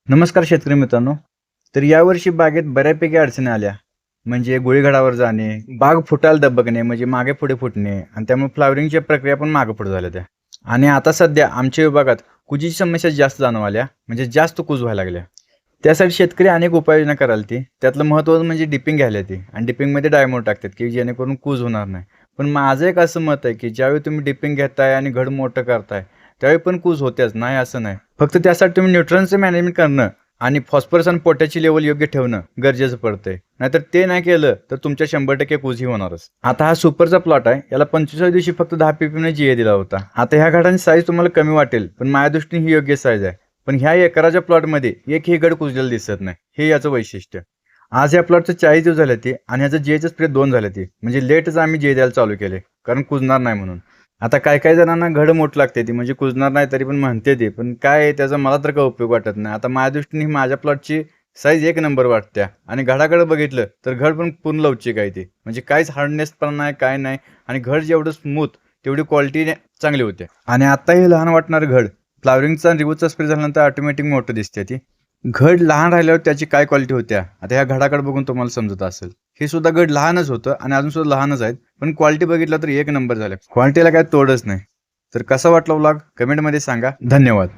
नमस्कार शेतकरी मित्रांनो. तर यावर्षी बागेत बऱ्यापैकी अडचणी आल्या. म्हणजे गोळीघाडावर जाणे, बाग फुटायला दबकणे म्हणजे मागे पुढे फुटणे आणि त्यामुळे फ्लॉवरिंगच्या प्रक्रिया पण मागे पुढे झाल्या त्या. आणि आता सध्या आमच्या विभागात कुजीची समस्या जास्त जाणवू आल्या, म्हणजे जास्त कूज व्हायला लागल्या. त्यासाठी शेतकरी अनेक उपाययोजना कराल ती. त्यातलं महत्त्वाचं म्हणजे डिपिंग घ्यायला ती आणि डिपिंगमध्ये डायमोड टाकतात की जेणेकरून कूज होणार नाही. पण माझं एक असं मत आहे की ज्यावेळी तुम्ही डिपिंग घेताय आणि घड मोठं करताय त्यावेळी पण कूज होतेच, नाही असं नाही. फक्त त्यासाठी तुम्ही न्यूट्रन्सचं मॅनेजमेंट करणं आणि फॉस्फरस आणि पोटॅशची लेवल योग्य ठेवणं गरजेचं पडतंय. नाहीतर ते नाही केलं तर तुमच्या 100% कूज ही होणारच. आता हा सुपरचा प्लॉट आहे. याला 25व्या दिवशी फक्त 10 पीपीने जीए दिला होता. आता ह्या घडांची साईज तुम्हाला कमी वाटेल, पण माझ्या दृष्टीने ही योग्य साईज आहे. पण ह्या एकराच्या प्लॉटमध्ये एकही घड कुजलेलं दिसत नाही. हे याचं वैशिष्ट्य. आज या प्लॉटचं 40 दिवस झाले ते आणि ह्याचं जीएचं स्प्रे 2 झाले ते. म्हणजे लेटच आम्ही जीए द्यायला चालू केले, कारण कुजणार नाही म्हणून. आता काही जणांना घड मोठ लागते ती, म्हणजे कुजणार नाही तरी पण म्हणते ते. पण काय आहे त्याचा मला तर काही उपयोग वाटत नाही. आता माझ्या दृष्टीने माझ्या प्लॉटची साईज एक नंबर वाटत्या आणि घडाकडे बघितलं तर घड पण पूर्ण लवचिक आहे ती. म्हणजे काहीच हार्डनेस पण नाही, काय नाही. आणि घड जेवढं स्मूथ तेवढी क्वालिटी चांगली होते. आणि आता हे लहान वाटणारं घड फ्लावरिंगचा आणि रिव्हर्सचा स्प्रे झाल्यानंतर ऑटोमॅटिक मोठं दिसते ती. घड लहान राहिल्यावर त्याची काय क्वालिटी होत्या आता ह्या घडाकडे बघून तुम्हाला समजत असेल. हे सुद्धा घड लहानच होतं आणि अजून सुद्धा लहानच आहेत, पण क्वालिटी बघितलं तर एक नंबर झाल्या. क्वालिटीला काय तोडच नाही. तर कसा वाटला व्लॉग कमेंटमध्ये सांगा. धन्यवाद.